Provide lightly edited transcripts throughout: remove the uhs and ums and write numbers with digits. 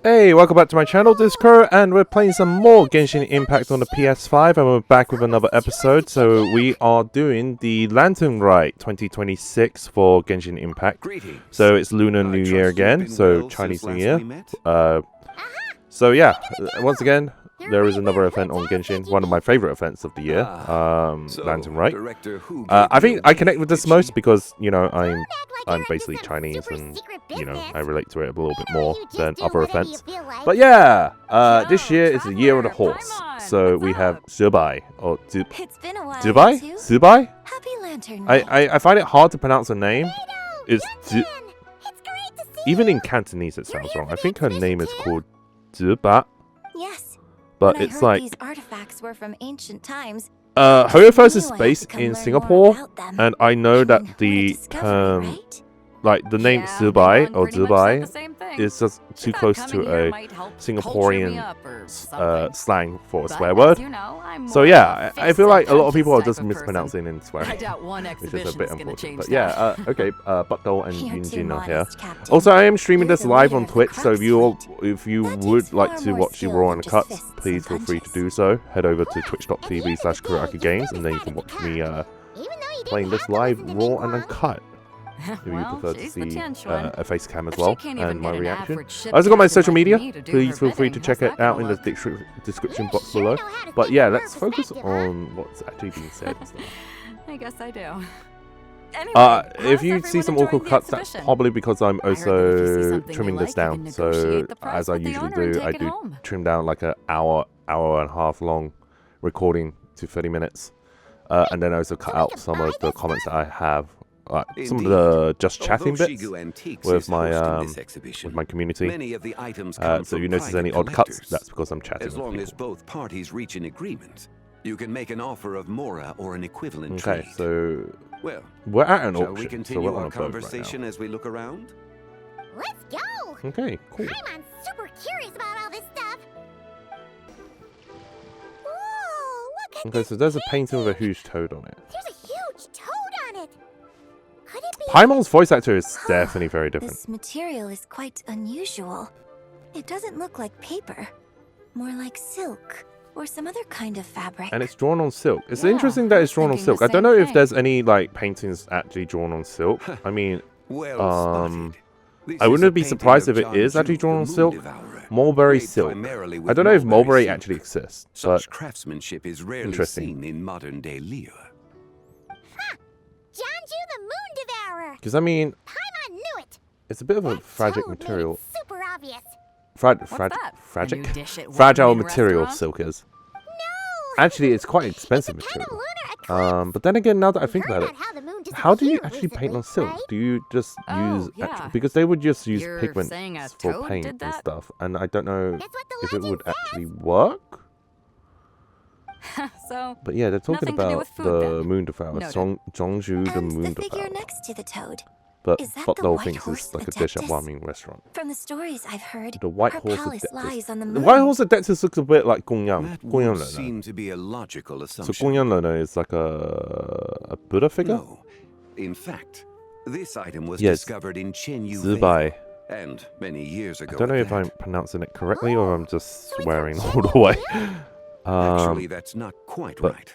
Hey, welcome back to my channel, this is Kuro, and we're playing some more Genshin Impact on the PS5, and we're back with another episode. So we are doing the Lantern Rite 2026 for Genshin Impact. So it's Lunar New Year again, so Chinese New Year. So yeah, once again, there is another event on Genshin, one of my favorite events of the year, Lantern Rite. I think I connect with this most because, you know, I'm basically Chinese and, you know, I relate to it a little bit more than other events. But yeah, this year is the year of the horse. So we have Zibai, or Zibai? Zibai? I find it hard to pronounce her name. It's even in Cantonese it sounds wrong. I think her name is called Zibai. Yes. But it's like these artifacts were from ancient times. Hoyoverse is based in Singapore, and I know that the term, like the name Zibai or Zibai, is just too close to a Singaporean slang for a swear word. So yeah, I feel like a lot of people are just mispronouncing and swearing, which is a bit unfortunate. But yeah, okay, Butdol and Yunjin are here. Also, I am streaming this live on Twitch, so if you would like to watch the Raw and Cuts, please feel free to do so. Head over to twitch.tv/KuroAkiGames, and then you can watch me playing this live Raw and Uncut. If you prefer to see a face cam as well and my reaction. I also got my social media. Please feel free to check it out in the description box below. But yeah, let's focus on what's actually being said. I guess I do. If you see some awkward cuts, that's probably because I'm also trimming this down. So as I usually do, I do trim down like an hour and a half long recording to 30 minutes. And then I also cut out some of the comments that I have. Some of the just chatting bits with my community. So you notice any odd cuts, that's because I'm chatting. As long as both parties reach an agreement, you can make an offer of Mora or an equivalent trade. trade. So well, we're at an auction. We continue so we're on our a boat conversation right now. As we look around. Let's go. Okay, cool. Paimon's super curious about all this stuff. Whoa, look at Okay, so there's a painting with a huge toad on it. There's a huge toad on it. Could it be? Paimon's voice actor is definitely very different. This material is quite unusual. It doesn't look like paper, more like silk or some other kind of fabric. And it's drawn on silk. It's interesting that it's drawn on silk. I don't know if there's any like paintings actually drawn on silk. I mean, I wouldn't be surprised if it is actually drawn on silk. Mulberry silk. I don't know if mulberry actually exists. Such craftsmanship is rarely seen in modern day Liyue. Jianju the Moon Devourer. Because I mean, Paimon knew it. it's a bit of a That fragile toad made it material. super obvious. Fragile material silk is. No. Actually, it's quite expensive It's a kind of material. lunar eclipse. But then again, now that I think Heard about it, how the moon how do you disappeared actually paint on recently, silk? right? Do you just use yeah. because they would just use You're pigments saying a for toad paint did and that? stuff, and I don't know That's what the if it would legend actually work. So, But yeah, they're talking nothing to do about with food, the then. Moon Devourer, Noted. Zhongli the And Moon the figure Devourer. next to the toad. But Is that the Butdol White thinks Horse it's like a dish at Adeptus? Warming restaurant. From the stories I've heard, The White her Horse palace lies on the Adeptus. moon. The White Horse Adeptus looks a bit like Gongyang. That would Gongyang seem to be a logical So assumption. Gongyang is like a Buddha figure? No. In fact, this item was Yes. discovered in Chenyu Zibai. and many years ago. I don't know at if I'm that. pronouncing it correctly or I'm just So it's swearing from all the way. Actually, that's not quite but right.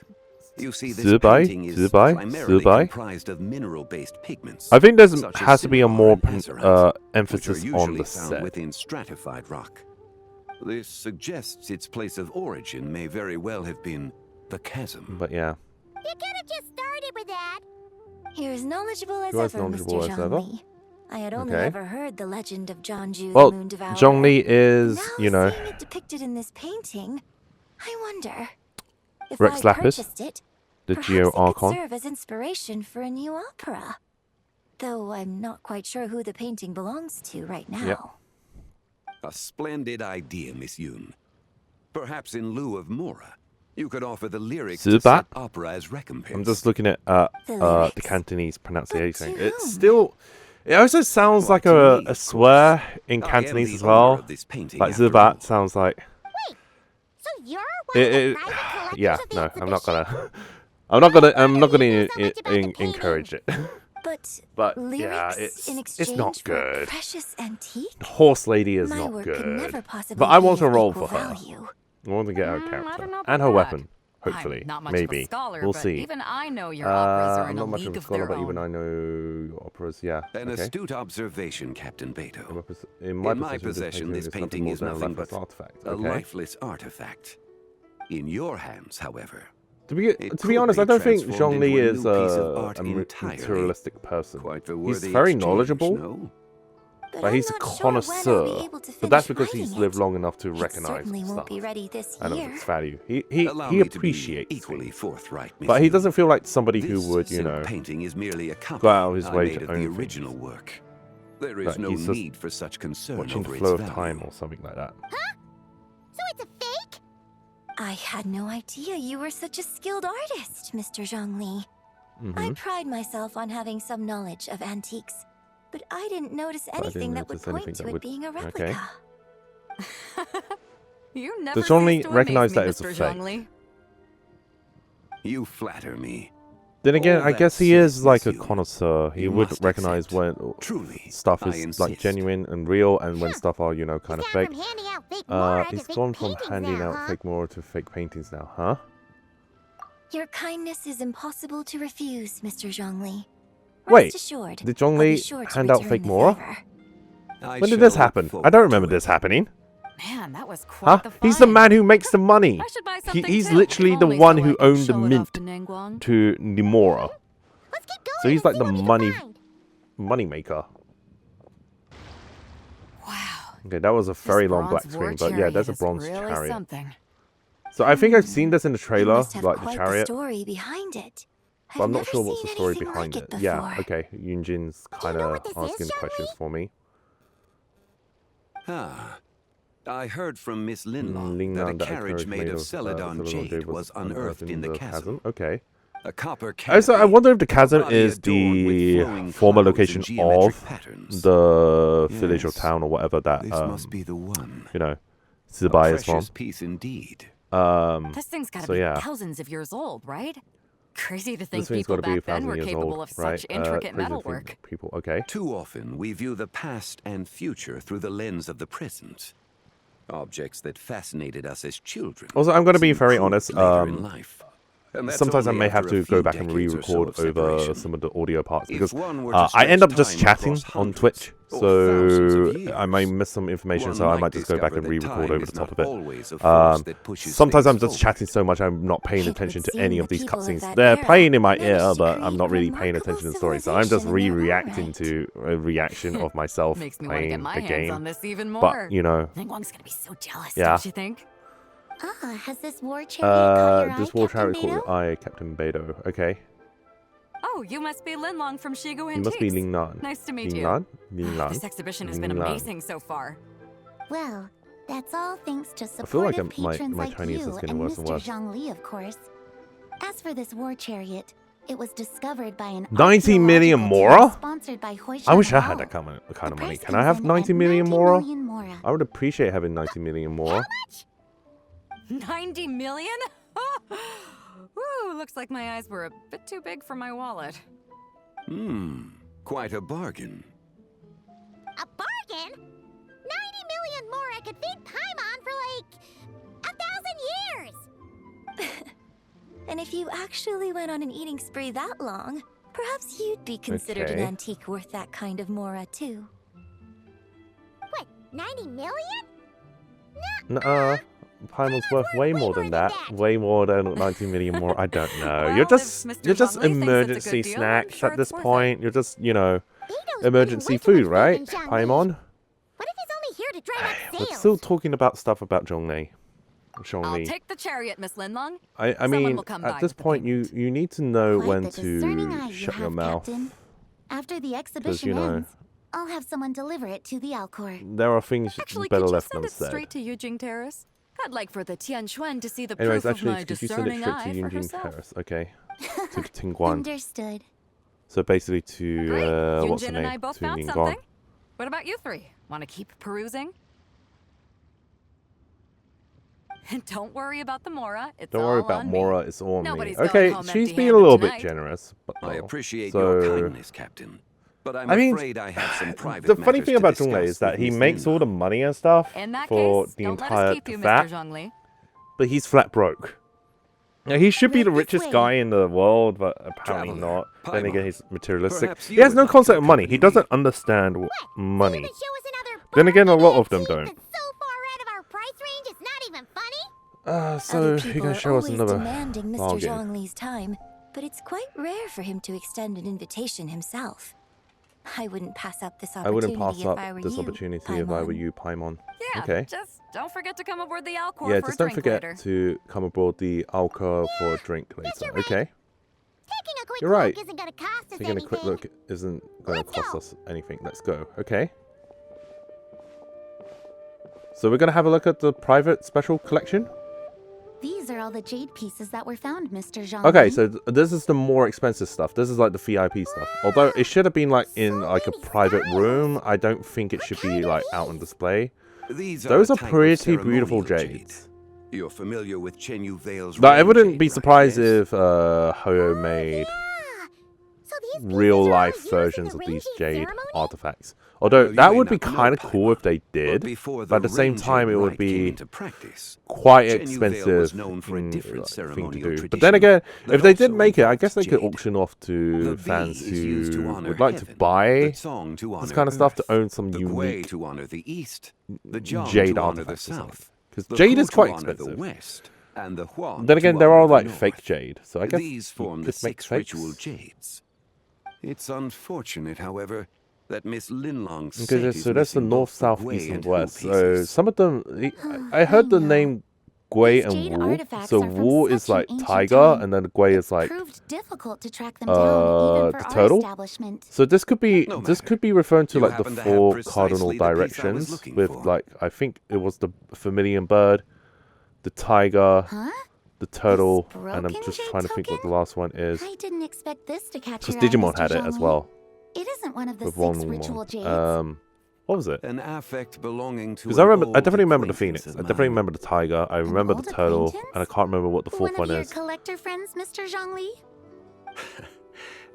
You see, this Zibai? painting is Zibai? primarily Zibai? comprised of mineral-based pigments. I think there such as has to be a cinnabar more and azurite, which are emphasis usually on the found set. within stratified rock. This suggests its place of origin may very well have been the chasm. But yeah. You could have just started with that. You're as knowledgeable as You're as ever, knowledgeable Mr. as ever. Zhongli. I had only Okay. ever heard the legend of Jianju Well, the Moon Devourer. Zhongli is, Now you know, seeing it depicted in this painting, I wonder if Rex I Lapis, purchased it, the perhaps Geo it could Archon. serve as inspiration for a new opera. Though I'm not quite sure who the painting belongs to right now. Yep. A splendid idea, Miss Yun. Perhaps in lieu of Mora, you could offer the lyrics to Zibai? set opera as recompense. I'm just looking at The the lyrics. Cantonese pronunciation. to It's whom? still. It also sounds Well, like to me, a of swear in I am Cantonese the as owner well. of this painting, Like after all. Zubat sounds like. So you're one of the private collectors Yeah, of the no, I'm not exhibition? gonna. I'm not gonna so much about encourage it. But yeah, lyrics in it's exchange not for a good. precious antique? Horse Lady is My not work could never good. possibly But I be want to of roll equal for her. value. I want to get her I character don't know and about her that. weapon. Hopefully, I'm not much maybe. of a scholar, We'll but see. even I know your operas are I'm in a not much of league a of scholar, their but even own. I know your operas. Yeah. An Okay. astute observation, Captain Beto. In My my possession, this painting is nothing but a lifeless artifact. In your hands, however, To be honest, I don't think Zhongli is a materialistic person. He's very knowledgeable, no? but he's a connoisseur. But that's because he's lived long enough to recognize Certainly won't stuff be ready this and of year. its value. He Allow me to be appreciates equally things. forthright, Miss But he Yuni. doesn't feel like somebody who This would, you silk know, painting is merely a copy go out of his I way made to of own the things. original work. There is Like, no he's just need for such concern watching the over flow its of value. time or something like that. So it's a fake? I had no idea you were such a skilled artist, Mr. Zhongli. Mm-hmm. I pride myself on having some knowledge of antiques, but I didn't notice I didn't anything that would notice anything point to that it would- being a okay. replica. You never Does Zhongli cease to recognize amaze me, that it's a Mr. fake? Zhongli. You flatter me. Then again, All I that guess he said, is like a Miss Yuni, connoisseur. He you would must recognize accept. when Truly, stuff I is like insist. genuine and real, and when stuff are, you know, kind of He's gone fake. from handing out fake Mora to He's fake gone from paintings handing now, out huh? fake Mora to fake paintings now, huh? Your kindness is impossible to refuse, Mr. Zhongli. Wait, Rest assured, did I'll be Zhongli sure to hand out return fake the Mora? favor. I When did shall this look happen? forward I don't remember to this it. happening. Man, that was Huh? quite the He's the find. man who makes the money. I should buy something He's too, literally if the only one so who I can owned the show it off mint to Nangguang. to Nimora. Let's keep going. So he's and like see the what we can money find. maker. Wow. Okay, that was a very this long black bronze war screen, but yeah, there's a chariot is bronze really chariot. Something. So I think I've seen this in the It trailer, must have like the quite chariot, story behind it. but I'm not never sure what's the seen story anything behind like it. it Yeah, before. okay, Yunjin's kind know of what this is, asking questions Zhongli? for me. Ah, I heard from Miss Linlong Ling that a Nan, that carriage made of Celadon jade was unearthed in the chasm. Okay. A copper Also, I canopy, wonder if the a chasm body is adorned with the flowing former clouds and location geometric of patterns. the village or Yes, town or whatever that, This must be the one. you know, A Zibai is from. precious piece indeed. This thing's got to So be yeah. thousands of years old, right? Crazy to think This thing's people got to be back then 1,000 were years capable old, of right? such intricate Crazy to think metalwork. people, okay. Too often, we view the past and future through the lens of the present. Objects that fascinated us as children. Also, I'm going to be seem very crude honest. later in life. And that's Sometimes I only may have after a to go few back and decades or so re-record of over separation. some of the audio parts If because one were to I end up stretch just time chatting across on hundreds Twitch, or thousands of so years, I may miss some information. one So I might might just go back discover and that re-record time over is the top not of always a it. force that pushes Sometimes I'm things just forward. chatting so much I'm not paying It would attention to seem any the of these people of cutscenes. that They're era playing in my managed ear, to but I'm create not a really paying remarkable attention to the story. So I'm just civilization in their own re-reacting right. to a reaction of myself Makes me want to playing get my the hands on game. this even more. But you know, Nangguang's gonna be so jealous, Yeah. don't you think? Ah, has this war chariot caught your this eye, war Captain chariot caught your Beto? eye, Captain Beto. Okay, Oh, you must be Linlong from Shigu you Antiques. must be Ling Nan. Nice to meet Ling you. Nan? Ling Nan? This exhibition has been Ling Nan. amazing so far. Well, that's all thanks to feel like supportive my patrons like Chinese you is getting and worse and Mr. worse. Zhongli, of course. As for this war chariot, it was discovered by an 90 million archaeological Mora? team sponsored by I wish I Huishan had that Hall. kind of The money. price Can I have comes in at 90 million Mora? Mora. I would appreciate having 90 million Mora. 90 million? Woo, looks like my eyes were a bit too big for my wallet. Quite a bargain. A bargain? 90 million Mora could feed Paimon for like 1,000 years. And if you actually went on an eating spree that long, perhaps you'd be considered an Okay. antique worth that kind of Mora too. What, 90 million? Nuh-uh. Paimon's worth way more than that. Way more than 90 million more. I don't know. Well, You're if just Mr. you're just Zhongli thinks it's a emergency good deal, I'm snacks sure at this it's worth it. point. You're just, you know, Beto's emergency putting way too food, much right? faith in Zhongli. Paimon? What if he's only here to drive up We're sales? still talking about stuff about Zhongli. I'll Zhongli. take the chariot, Miss Linlong. I Someone mean, will come by at this with the point, you payment. need to know Quite when the discerning eye to you shut your have, mouth. Captain. After the exhibition you know- ends, I'll have someone deliver it to the Alcor. There are things Actually, better could you left send it unsaid. straight to Yujing Terrace? I'd like for the Tianquan to see the Anyways, proof actually, of my could you send it discerning straight eye to for Yunjin herself. Terrace? Okay. To Tingguan. Understood. So basically to, Great. what's Yunjin the and name? I both To found Ningguang. something. What about you three? Want to keep perusing? And don't worry about the Mora. It's Don't all worry about on Mora, me. it's all on me. Nobody's going Okay, home she's being a empty-handed little bit tonight. generous. But I appreciate so, your kindness, Captain. But I'm afraid I have some private the funny matters thing to about Zhongli discuss is that with he Miss makes all the Linlang. money and stuff In that for case, the don't let entire us keep you, fat, Mr. Zhongli. but he's flat broke. Now, he should be Right the this richest way. guy in the world, but apparently Traveler, not. Then again, Paimon, he's materialistic. perhaps He you has would no like to concept of money. He accompany doesn't me. understand money. You could show us another Then again, a lot of them bargain don't. that's so far out of our price range, it's not even funny. So Other you're people gonna are show us always another demanding Mr. bargain. Zhongli's time, but it's quite rare for him to extend an invitation himself. I wouldn't pass up this I opportunity wouldn't pass if up I were this you, opportunity if I were Paimon. you, Paimon. Yeah, Okay. just don't forget to come aboard the Alcor Yeah, for just a don't drink forget later. to come aboard the Alcor for a drink later. you're right. Okay. Taking a quick You're right. look isn't gonna cost us Taking a anything. quick look isn't going to Let's cost go. us anything. Let's go. Okay. So we're going to have a look at the private special collection. These are all the jade pieces that were found, Mr. Zhongli. Okay, so this is the more expensive stuff. This is like the VIP stuff. Although it should have been like in like a private room, I don't think it should be like out on display. These Those a are type of pretty beautiful ceremonial jade. jades. You're familiar with Chenyu Vale's Like, I rain wouldn't jade, be right? surprised Yes? if Hoyo made Yeah. So these pieces real are all life used in versions the of rain these jade jade ceremony? artifacts. Although You that may would be not know, kind of cool if they Paimon, did, before but at the same rain time jade it would rite came be into practice, quite Chenyu Vale was expensive known for a different thing to ceremonial do. But then tradition again, that if they did also make it, I involves guess they could jade. auction off to The fans V is used to who honor would like to heaven, buy the song to honor this kind of stuff to earth, own some the Gwei unique to honor the east, the Jiang jade to honor the artifacts or something. south, Because the jade Hu is to quite honor the expensive. west, and the Huang Then to again, there honor are the like north. fake jade, so I guess These you form the could make 6 fakes. ritual jades. It's unfortunate, however, that Miss Linlong's Okay, set so is that's the missing north, both south, Gwei east, and Hu west. So pieces. some of them, I heard the know. name Gwei These and jade Wu. artifacts So are from Wu is such an like ancient tiger, time. and then Gwei is like Proved difficult to track them down, even for the our turtle. establishment. So this could be No this matter. could be referring to You like the happen to have 4 precisely cardinal the piece I was directions looking with for. like I think it was the vermilion bird, the tiger, Huh? the turtle, and I'm broken just jade trying to think what the token? last one is. I didn't expect this to catch Because your eye, Digimon Mr. had it as Zhongli. well. It isn't one of the With 6 one ritual jades. what was it? An affect belonging to Because an I remember, I old definitely remember the acquaintance phoenix. of I definitely mine. remember the tiger. I remember the old turtle, acquaintance? and I can't remember what the One 4th of one your is. collector friends, Mr. Zhongli?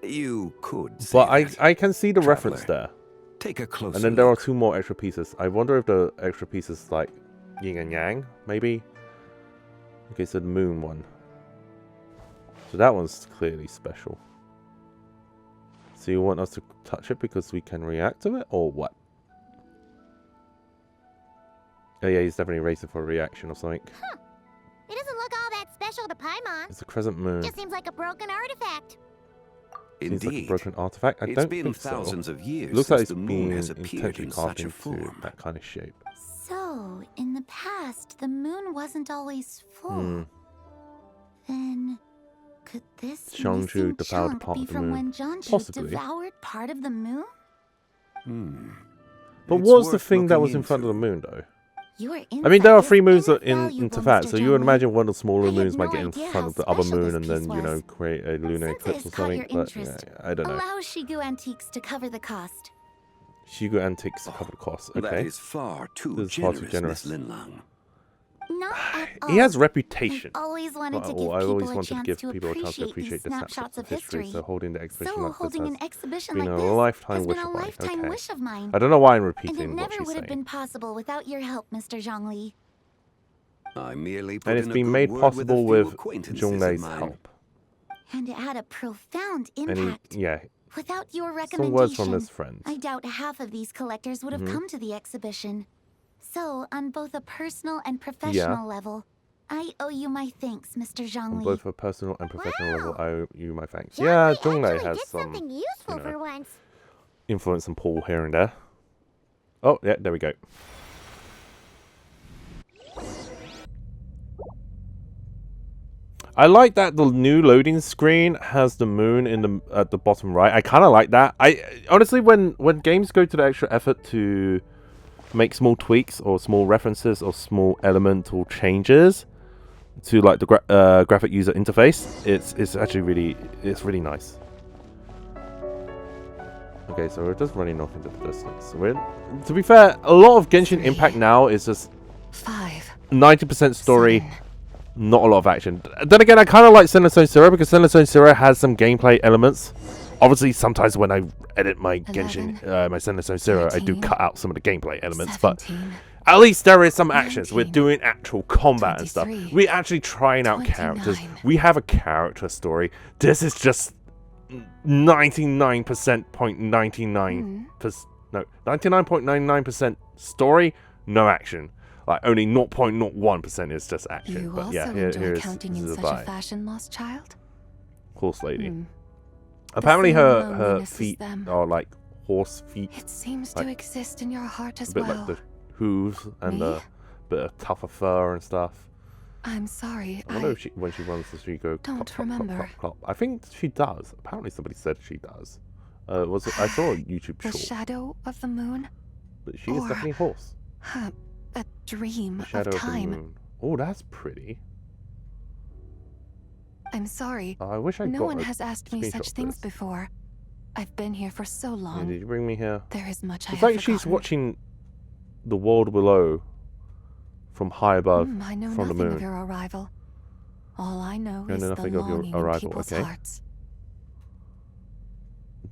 You could say But that. I can see the Traveler. reference there. Take a closer And then there are look. 2 more extra pieces. I wonder if the extra pieces like yin and yang, maybe. Okay, so the moon one. So that one's clearly special. So you want us to touch it because we can react to it, or what? Oh yeah, he's definitely racing for a reaction or something. It doesn't look all that special to Paimon. It's a crescent moon. Just seems like a broken artifact. Seems like a Indeed. broken artifact. I It's don't been think thousands so. of years Looks like since it's the moon been has appeared intentionally in carved such a into form. that kind of shape. So, in the past, the moon wasn't always full. Hmm. Then, could this Zhongju missing devoured chunk part be of the from moon? when Zhongju Possibly. devoured part of the moon? But It's what was the worth thing that looking was in front of the into. moon, though? Your I mean, there are insight 3 is moons in invaluable, Tefat, Mr. so you would Zhongli. imagine one of the smaller I had moons might no get in idea front how of the other special moon this and then, piece you know, was. create a lunar Since eclipse it or has caught your something. But yeah, interest, I don't know. Allow Shigu Antiques to cover the cost. Shigu Antiques to cover the cost. That Okay. is far too This is far generous, too generous. Miss Linlang. Not at all. He has reputation. I've always wanted to Well, give I people always a wanted to chance give to people a chance to appreciate appreciate these the snapshots of history. So holding the exhibition So, like this holding an has exhibition been like a this lifetime has wish been a of mine. lifetime Okay. wish of mine. I don't know why I'm And it repeating what never she's would have been saying. possible without your help, Mr. Zhongli. I merely put And it's in a been good made word possible with, a with few acquaintances of Zhonglei's mine. help. And it had a profound And impact. he, yeah, Without your some recommendation, words from his friends. I doubt half of these collectors would have Mhm. come to the exhibition. So, on both a personal and professional level, I owe you my thanks, Mr. On Zhongli. both a personal and professional level, I owe you my thanks. Zhongli Yeah, actually Zhonglei has did some something useful you know. for once. influence and pull here and there. Oh, yeah, there we go. I like that the new loading screen has the moon in the at the bottom right. I kind of like that. I honestly, when games go to the extra effort to make small tweaks or small references or small elemental changes to like the graphic user interface, it's actually really nice. Okay, so we're just running off into the distance. To be fair, a lot of Genshin Impact now is just 5. 90% story, 7. not a lot of action. Then again, I kind of like Senatone Zero because Senatone Zero has some gameplay elements. Obviously, sometimes when I edit my 11, Genshin, my Senatone Zero, I do 13, cut out some of the gameplay elements, 17, but at least there is some actions. We're 19, doing actual combat and stuff. 23, We're actually trying out characters. 29. We have a character story. This is just 99.99%, no, 99.99% story, no action. Like only 0.01% is just action. You But also yeah, enjoy here's counting in such a Zibai, fashion, lost child? horse lady. Hmm. Apparently same her loneliness as feet them. are like horse feet, It seems like, to exist in your heart a as bit well. like the hooves and Me? a bit of tougher fur and stuff. I'm sorry, I wonder if she, when she runs, does she go don't clop, clop, clop, remember. clop, clop? I think she does. Apparently somebody said she does. Was it, I saw a YouTube The short, shadow of the moon? but she is or- definitely a horse. Huh, a dream The shadow of of the time. moon. Oh, that's pretty. I'm sorry. I wish I No got one a has asked me screenshot such of things this. before. I've been here for so Yeah, long. did you bring me here? There is much I It's have like she's forgotten. watching the world below from high above I know from the nothing moon. of your arrival. All I know You is know the nothing of your longing in arrival, people's okay. hearts.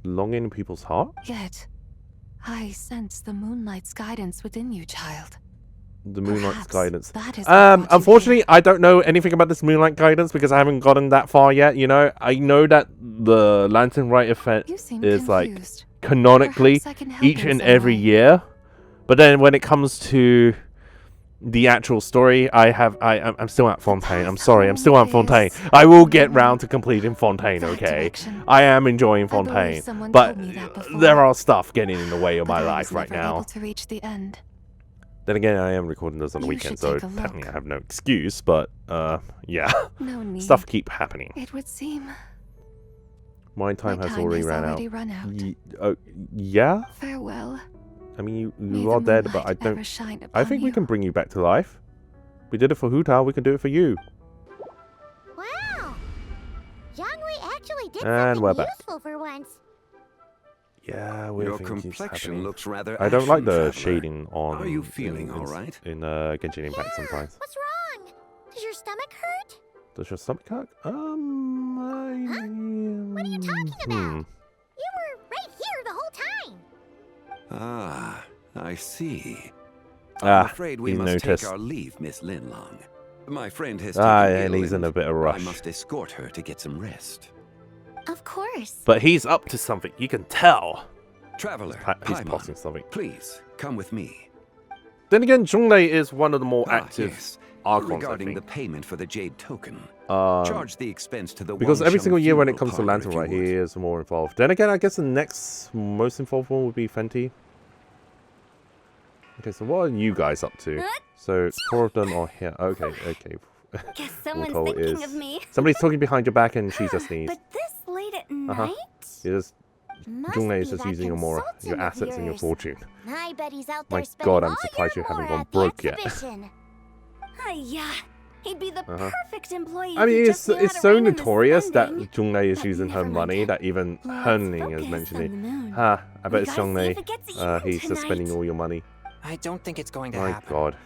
Longing in people's heart? Yet, I sense the moonlight's guidance within you, child. The moonlight's Perhaps guidance. that is what brought you Unfortunately, here. I don't know anything about this moonlight guidance because I haven't gotten that far yet. You know, I know that the Lantern Rite event You seem is like confused. canonically Perhaps I can help each in and some every way. year, but then when it comes to the actual story, I'm still at Fontaine. I'm sorry, I'm still at Fontaine. I will get round to completing Fontaine. That Okay, direction. I am enjoying I believe Fontaine, someone but told me that before. there are stuff getting in the way of But my I was life right never now. able to reach the end. Then again, I am recording this on the You weekend, should so take a technically look. I have no excuse. But yeah, No need. stuff keep happening. It would seem My time my has time already has ran already out. run out. Yeah. Farewell. I mean, May you the are dead, but I moonlight ever don't. shine I upon think we you. can bring you back to life. We did it for Hutao. We can do it for you. Wow! Zhongli actually did And we're something back. useful for once. Yeah, weird Your things keeps complexion happening. looks rather I don't like ashen, the traveler. shading on. Are you feeling all right? In Genshin Impact Yeah, sometimes. what's wrong? Does your stomach hurt? Does your stomach hurt? What are you talking about? You were right here the whole time. Ah, I see. I'm Ah, afraid we he must noticed. take our leave, Miss Linlong. My friend has Ah, taken and ill he's in a bit of a I rush. must escort her to get some rest. Of course. But he's up to something. You can tell. Traveler, He's Paimon, plotting something. please come with me. Then again, Zhongli is one of the more Ah, active yes. Archons, I Regarding the think. payment for the jade token, Um, charge the expense to the because every Wangsheng single year when it funeral comes to parlor, Lantern if you Rite, he would. is more involved. Then again, I guess the next most involved one would be Fenty. Okay, so what are you guys up to? So, 4 of them are here. Okay. Guess someone's Auto thinking is- of me. Somebody's talking behind your back and she just sneezed. But this late at Uh-huh. night? It's Must Zhongli be is just that using your consultant of assets and your yours. fortune. I bet he's out My there spending God, I'm all surprised your you haven't more gone at the broke yet. exhibition. Yeah. He'd be the Uh-huh. perfect employee. I if he mean, just knew how it's to so rein in his notorious that spending. Zhongli is But using her never mind money that. that even Let's Henning is focus mentioning. on the moon. Ha, I bet We it's gotta see Zhongli. if it gets eaten He's just spending tonight. all your money. I don't think it's going to My happen. God.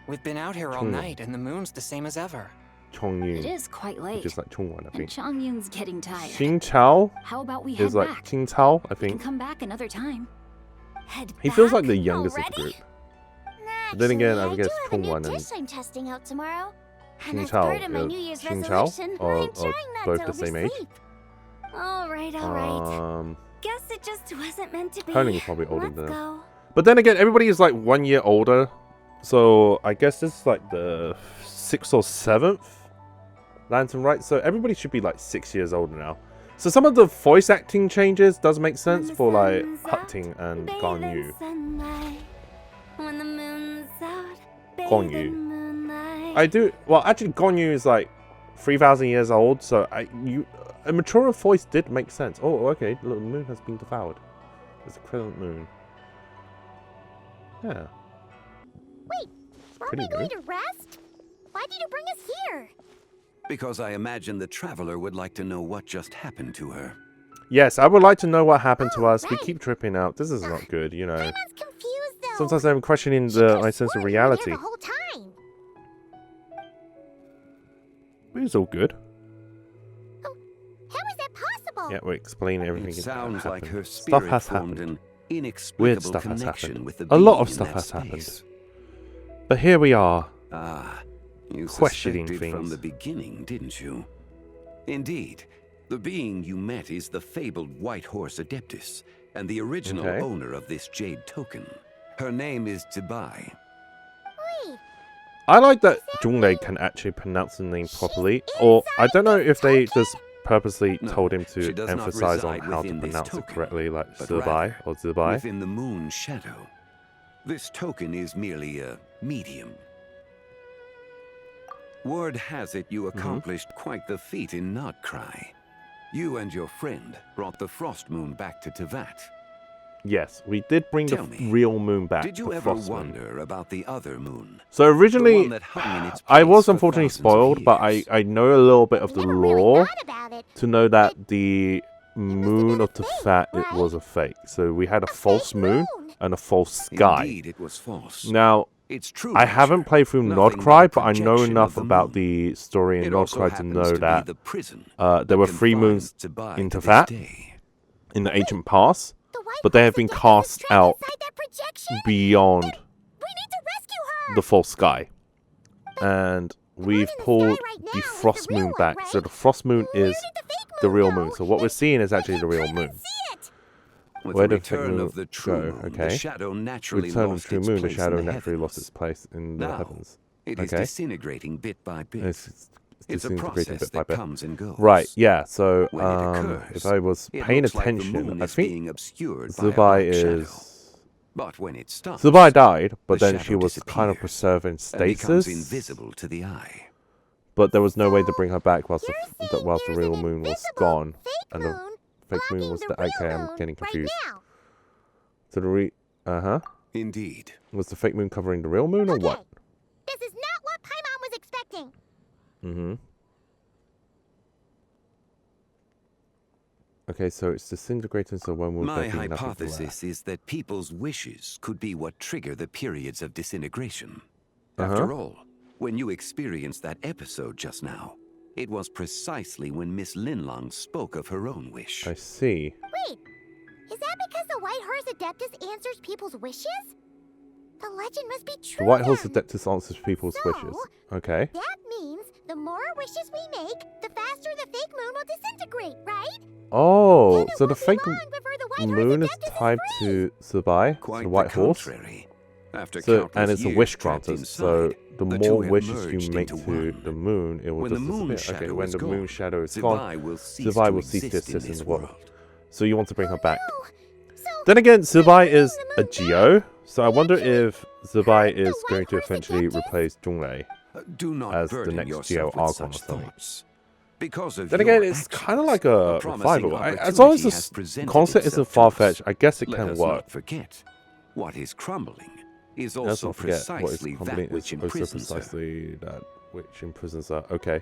We've been out here all Hmm. night, and the moon's the same as ever. It Chongyun. is quite late. Which is like Chongwan, I And think. Chongyun's getting tired. Xing Chao How about we head is like back? Qing Chao, I We can think. come back another time. Head He feels back like the youngest of the already? group. Then again, I Actually, guess do have a new Chongwan and dish I'm testing out tomorrow. And Xing as Chao, part of my New Year's Xing Chao, resolution, or I'm trying not both to the same age. oversleep. All right. Guess it just wasn't meant to be. Henning is probably older Let's than him. go. But then again, everybody is like 1 year older. So I guess this is like the 6th or 7th Lantern Rite. So everybody should be like 6 years older now. So some of the voice acting changes does make sense When the for like sun's out, Hutting and bathe Gan in Yu. sunlight. When the moon's out, bathe Gan Yu. in moonlight. I do well. Actually, Gan Yu is like 3,000 years old. So a mature voice did make sense. Oh, okay. Look, the moon has been devoured. It's a crescent moon. Yeah. Wait, weren't pretty we going new. to rest? Why did you bring us here? Because I imagine the traveler would like to know what just happened to her. Yes, I would like to know what happened to Oh, us. We right. keep tripping out. This is not good, you know. I was confused though. Sometimes I'm questioning She could've my sense of sworn you were there reality. the whole time. It's all good. How is that possible? Yeah, we're explaining everything. It that sounds like happened. her Stuff spirit has formed happened. an inexplicable Weird stuff has connection happened. with the A lot being of in stuff that has space. happened. But here we are. Ah, you Questioning suspected from things. the beginning, didn't you? Indeed, the being you met is the fabled White Horse Adeptus, and the original Okay. owner of this jade token. Her name is Zibai. Wait, I like that Zhongli can actually pronounce the name properly. Or I don't know if they just purposely No, told him she to does not emphasize on reside how to within this pronounce it token, correctly, like but Zibai rather or Zibai. within the moon shadow. This token is merely a medium. Word has it you accomplished quite the feat in Nodcry. You and your friend brought the Frost Moon back to Tevat. Yes, we did bring Tell the me, real moon back. Did you the ever Frost Moon. wonder about the other moon? So The originally, one that hung in its I place was for unfortunately thousands of spoiled, but years. I know a little bit of the never really lore thought about it. to know that the moon of fake, Tefat it right? was a fake. So we had a A false fake moon moon. and a false sky. Indeed, it was false. Now, It's true. I haven't nature, played through nothing Nodcry, but a but I know projection enough of the about moon. the story in It also Nodcry to happens know be that the prison there that were 3 moons confines Zibai in to this Tefat day. in the ancient past, The White but they Horse have been Adeptus is cast trapped out inside that projection? beyond We need to rescue her. the false sky. And we've in the sky pulled right now the is the Frost real Moon one, back. So right? the Frost Moon Where is did the fake the moon real go? moon. So what we're seeing is actually the real Can't moon. even see it. With Where the did the return moon of the true go? moon, Okay. the shadow naturally Return of lost true its moon, the place shadow in the naturally lost heavens. its place in the Now, heavens. It is Okay. disintegrating bit by bit. It's It's a disintegrating process bit by that bit. comes and goes. Right, yeah, so When it occurs, if I was it paying looks like the attention, moon I is think being obscured by a Zibai black shadow. is... But when it stops, Zubai died, but the then she shadow was kind of disappears preserved in and becomes stasis. invisible to the eye. But there was no way to bring her back whilst You're the saying real there's an moon was invisible gone. fake And the moon fake moon blocking was the the... real Okay, I'm moon getting confused. Right now. So the Uh-huh. Indeed. Was the fake moon covering the real moon or Okay. what? This is not what Paimon was expecting. Mm-hmm. Okay, so it's disintegrating, so when will My there be nothing hypothesis is that people's wishes could be what trigger the periods of disintegration. Uh-huh. After all, when you experienced that episode just now, it was precisely when Miss Linlong spoke of her own wish. I see. Wait, is that because the White Horse Adeptus answers people's wishes? The legend must be true. The White Horse then. Adeptus answers people's So, wishes. Okay. That means the more wishes we make, the faster the fake moon will disintegrate, right? Oh, And it so the won't be fake long before the White Horse moon is Adeptus tied free. to Zubai, Quite the White Horse. contrary. After So, countless and it's a years wish trapped granter. So inside, the the two more have wishes you merged make into to one. the moon, it will When the just moon disappear. shadow Okay, when is the gone, moon shadow is gone, Zibai will cease Zibai to will cease to exist in exist in this the world. world. So you want to bring her back. No. So, Then again, Zibai bring is the a moon Geo, so I wonder if Zibai hurt the is White going to Horse eventually Adeptus? replace Zhongli. Do not as the burden next yourself Geo with Archon such or something. thoughts. Because of Then your again, it's kind of actions, like a promising revival. As long as opportunity the has presented concept isn't itself to far-fetched, us. I guess it Let can us work. not forget, what is crumbling is Let's also not forget what is precisely crumbling that which is also imprisons her. precisely that which imprisons her. Okay,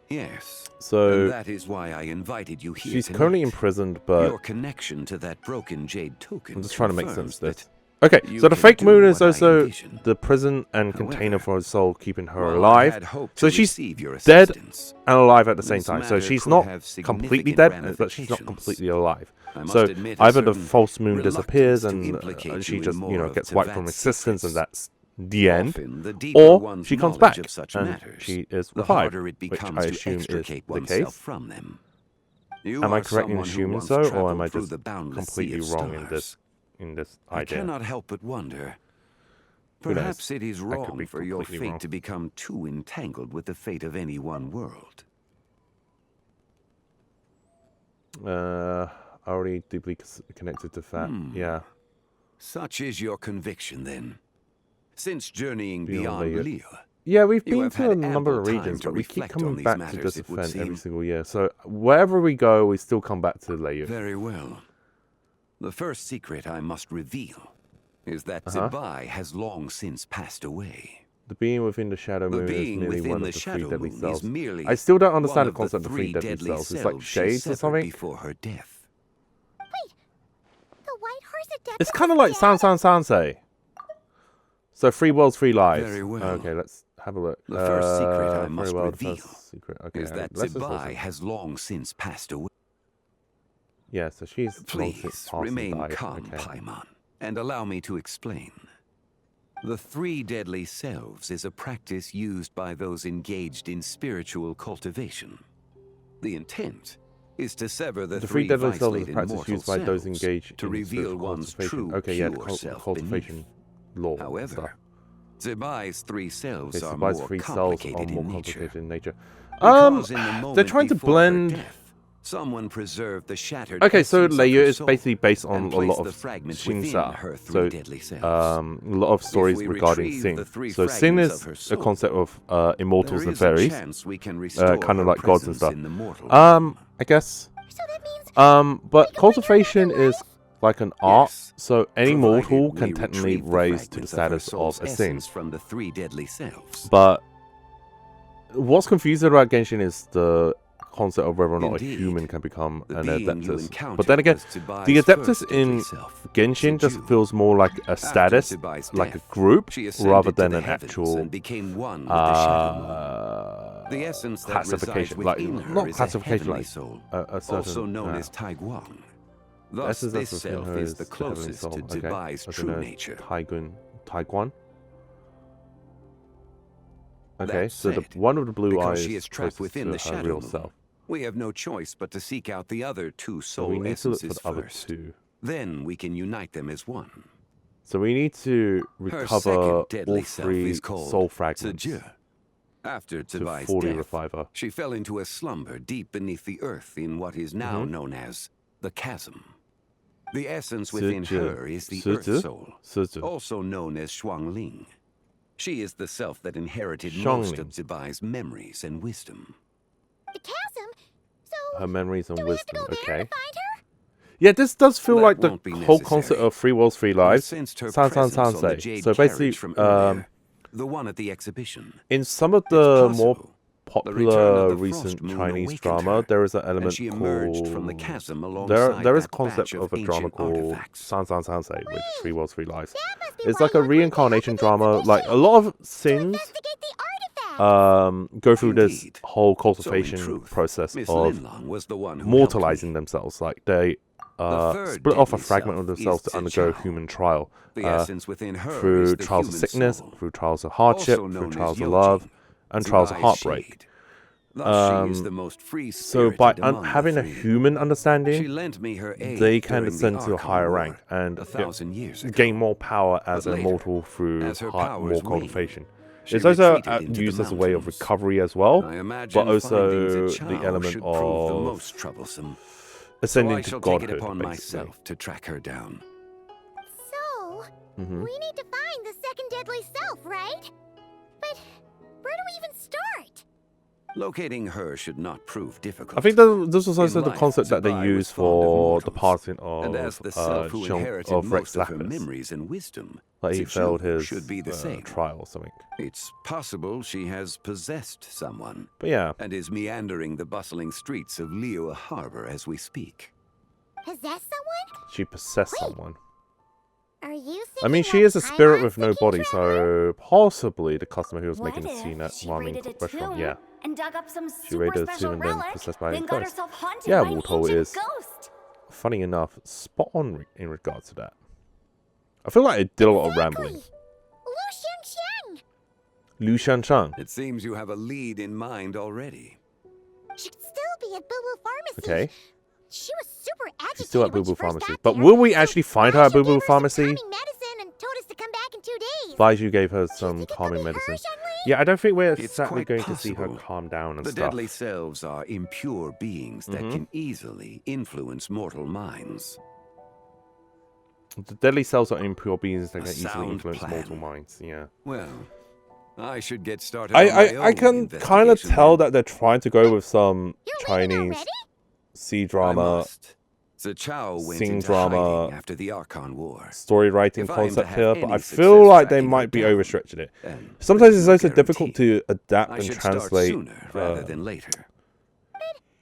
Yes. so And that is why I invited you here she's tonight. currently imprisoned, but Your connection to that broken jade token I'm just trying to make sense confirms of this. that Okay, you so the can fake do moon is what I also envision. the prison and However, container for her soul, keeping her while I alive. had hoped So to she's receive your dead assistance, and alive at the same this time. So matter she's could not have completely significant dead, but she's not ramifications. completely alive. I must So admit a either the certain false moon disappears reluctance to and implicate she you just, in you know, more of gets wiped from Tevat's existence, and secrets. that's the end. Often, the deeper Or one's she comes knowledge back of such and matters, she is the revived, harder it which becomes I to assume is extricate the oneself case. from them. You Am I are correct in someone who assuming once so, or am traveled I through just the boundless completely sea of wrong stars. in this I idea? cannot help but wonder. Who knows? Perhaps it is I could wrong be for your completely fate wrong. to become too entangled with the fate of any one world. Already deeply connected to fat. Yeah. Such is your conviction, then. Since journeying Beyond beyond Leah. Leah, Yeah, we've You been have to had a number ample of time regions, to but we keep reflect on coming these back to matters, this it would event every seem. single year. So wherever we go, we still come back to Leia. very well. The first secret I must reveal is that Uh-huh. Zibai has long since passed away. The being within the shadow The moon is being merely within one the of the three shadow deadly moon selves. is merely I still don't understand one the of concept of three deadly deadly selves. It's like selves she shades or severed something. before her death. the White Horse Adeptus It's kind of is like dead? Sansei. So 3 worlds, 3 lives. Very well. Okay, let's have a look. The first secret I very must well, the reveal first secret. Okay, is that let's just Zibai listen. has long since passed away. Yeah, so she's long since Please passed and remain died. calm, Okay. Paimon, and allow me to explain. The 3 Deadly Selves is a practice used by those engaged in spiritual cultivation. The intent is to sever the The 3 three deadly selves is a vice-laden practice mortal used by those selves engaged to in reveal spiritual one's cultivation. true Okay, yeah, the pure self cultivation beneath. law. and However, stuff. Zibai's 3 selves Okay, are Zibai's more 3 cells are complicated more in complicated nature. in nature. Because in the They're moment trying to before her blend. death, someone preserved the shattered Okay, so essence of Leia her is soul basically based on and a lot placed of the fragment within Shinsa. her 3 So, deadly selves. a lot of stories we regarding retrieve Sin. the 3 So Sin fragments is of her a soul, concept of immortals there and is a fairies, chance we can restore kind of her like gods and presence stuff. in the mortal realm. I guess. So that means But cultivation is like an art, Yes, so any provided mortal we can technically retrieve the raise to the fragment her status soul's of a Sin. essence from the 3 deadly selves. But what's confusing about Genshin is the concept of whether or not Indeed, a human can become the an being you Adeptus. encountered But then again, was Zibai's the first Adeptus deadly in self, Genshin just Ziju. feels more like a status, Zibai's like a death, group, she ascended rather to than the an heavens actual and became one with the Shadow Moon. The essence that resides classification, like within her not is classification, a heavenly like soul, a certain, also known as Taiguang. Thus, essence this that's within self her is the heavenly closest soul. to Okay. Zibai's Also true known as nature. Taiguan. Okay, That so the said, one with the blue because eyes she is trapped closest within to the her Shadow real Moon, self. we have no choice but to seek out the other 2 So we soul need to look for essences the other first. 2. Then we can unite them as one. So we need to Her recover second deadly all self 3 is called soul fragments Ziju. After to Zibai's fully death, revive her. she fell into a slumber deep beneath the earth in what is now Mm-hmm. known as the Chasm. The essence within Ziju. her is the Ziju? Earth Soul, Ziju. also known as Zhongli. She is the self that inherited Zhongli. most of Zibai's memories and wisdom. the chasm. So Her memories and do we have to wisdom. go there Okay. to find her? Yeah, this does feel That like the won't be whole concept necessary. of 3 worlds, 3 I lives. sensed her Sounds presence on the say. jade So basically, carriage from earlier, the one at the exhibition. in some of It's the more possible. The popular return of the recent frost moon Chinese awakened drama, her, there is an and element she called... emerged from the chasm alongside there is a that concept batch of a drama ancient called artifacts. Sansei with 3 worlds, 3 lives. That must be It's why like a you're going to reincarnation the drama. exhibition. Like a lot of To sins investigate the artifacts. go through this Indeed. whole So in cultivation truth, process Miss of Linlong was the one who mortalizing helped me. themselves. Like they third split off a deadly fragment of self themselves is to undergo Zhao. human trial. The essence within her Through is the trials of human sickness, soul, through trials of hardship, also through known trials as of love, Yojin, and trials of Zibai's heartbreak. shade. Thus, she is the most free So by among the having a 3. human She understanding, lent me her aid they can during the ascend to a Archon higher War rank and 1,000 years ago. gain more power as But a later, mortal through as her more powers cultivation. she It's also retreated into the used as a way of mountains. recovery as well, I imagine but finding also Zhao the element should prove the of most troublesome. So ascending I to shall take it godhood, upon basically. myself to track her down. So, Mhm. we need to find the second deadly self, right? But where do we even start? Locating her should not prove difficult. I think this was also In the life, concept that they Zibai was used fond of for the mortals, passing of and as the self who inherited of Rex most of her Lapis. memories and wisdom, Like he Ziju failed his should be the same. trial or something. It's possible she has possessed someone But yeah, and is meandering the bustling streets of Liyue Harbor as we speak. Possess someone? she possessed Wait. someone. Are you I mean, thinking she like is a spirit Paimon with no seeking body, treasure? so possibly the customer who was What making the if scene at she Ramen raided a restaurant. tomb Yeah, and dug up some she super raided the special tomb and then relic, possessed by a then got ghost. herself haunted Yeah, by an Wuto ancient is ghost. funny enough, spot on in regards to that. I feel like it did a lot of rambling. Lu Xianxiang! Lu Shanshang. It seems you have a lead in mind already. She'd still be at Boo Boo Pharmacy. Okay. She was super agitated She's still at when Boo Boo she first Pharmacy. got But there, will we so actually find her at Baizhu Boo Boo gave her some Pharmacy? calming medicine and told us to come back in 2 days. Baizhu gave her Do you some think it could calming be her, medicine. Zhongli? Yeah, I don't think we're It's exactly quite going to see her possible. calm down and The stuff. deadly selves are impure beings that Mhm. can easily influence mortal minds. The deadly cells are impure beings that A can easily sound influence plan. mortal minds. Yeah. Well, I should get started on my I own can kind of investigation tell then. that they're trying to go with some You're leaving Chinese already? sea I drama must. Zhao went Sing into drama, hiding after the Archon War. story writing If I am to concept have here, but any I success feel like they tracking her might be down, overstretching it. then Sometimes there's it's no also difficult guarantee. to adapt I and should start translate sooner rather than later.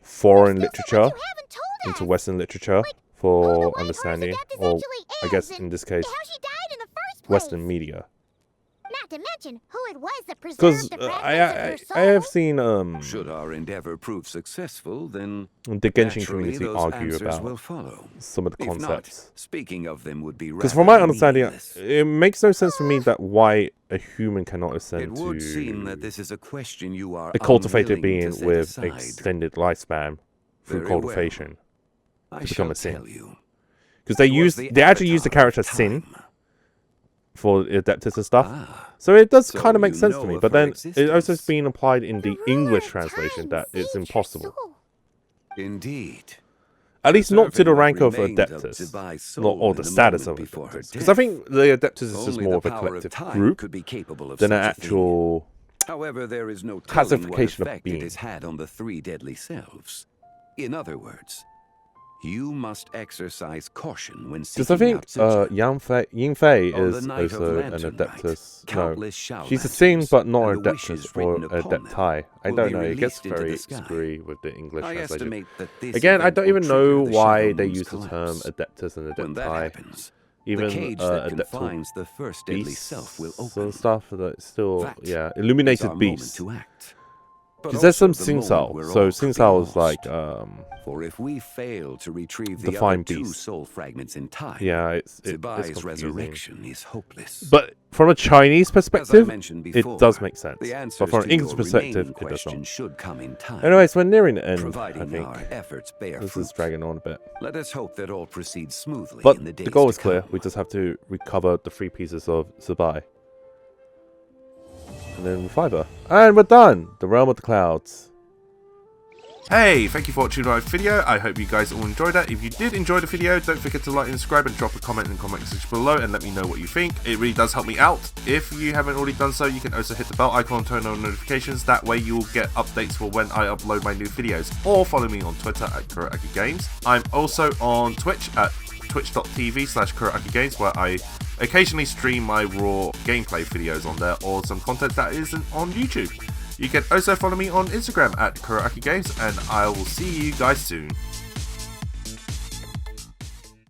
foreign There's still literature someone you haven't told into us. Western literature Like, who the for White Horse understanding, Adeptus or actually I guess is in and this case, how she died in the first place. Western media. Not to mention who it was that Because preserved the fragments of her I have soul. seen Should our endeavor prove successful, then the Genshin naturally community those argue answers will about follow. some of the If not, concepts. speaking of them would be Because from my rather understanding, meaningless. it makes no sense to me that why a human cannot ascend It would to seem that this is a question you are a cultivated unwilling to being set with aside. extended lifespan through Very well. cultivation. I to become shall a Sin. tell you. Because they actually use the character Avatar of Sin Time. for Adeptus and stuff. Ah, So it does So kind of make you sense to know me. of But her then it also is existence. being applied in the The ruler English of translation time that it's saved her impossible. soul. indeed. At least not to the Preserving what rank of remains of Adeptus. Zibai's soul Or in the the status of moment before her Adeptus. Because I death. think the Adeptus is just Only more of the a power collective time group could be capable of than an such a thing. actual However, there is no telling what classification of effect being. it has had on the 3 deadly selves. In other words, you must exercise caution when Because I seeking think out Zibai. Yin Fei On the is night of also an Lantern Adeptus. Night, No, countless Shao she's a Sin, lanterns but not an and the wishes Adeptus or written upon them Adepti. I will don't be know. It gets released into very the sky. screwy with the English I translation. estimate that this Again, I event don't will even know trigger the why Shadow they Moon's use the term collapse. Adeptus and When that Adepti. happens, Even the cage that Adeptal confines the first deadly beasts self will and open. stuff that still, That yeah, It's illuminated our moment beasts. to act. But Because there's some also the moment Sinsal. where So all could be Sinsal is like, lost. For if we fail to retrieve the the fine other 2 beast. soul fragments in time, yeah, it's Zibai's confusing. resurrection is hopeless. But from a Chinese As I perspective, mentioned it before, does make sense. the But answers from an to English your perspective, remaining it does questions not. should come in time. Anyways, we're nearing the end, I providing think. our efforts bear This fruit. is dragging on a bit. Let us hope that all proceeds smoothly But in the days the goal to is clear. come. We just have to recover the 3 pieces of Zibai. And then revive her. And we're done! The Realm of the Clouds. Hey, thank you for watching my video. I hope you guys all enjoyed it. If you did enjoy the video, don't forget to like and subscribe and drop a comment in the comment section below and let me know what you think. It really does help me out. If you haven't already done so, you can also hit the bell icon and turn on notifications. That way you'll get updates for when I upload my new videos. Or follow me on Twitter at KuroAkiGames. I'm also on Twitch at twitch.tv/KuroAkiGames, where I occasionally stream my raw gameplay videos on there or some content that isn't on YouTube. You can also follow me on Instagram at KuroAkiGames, and I will see you guys soon.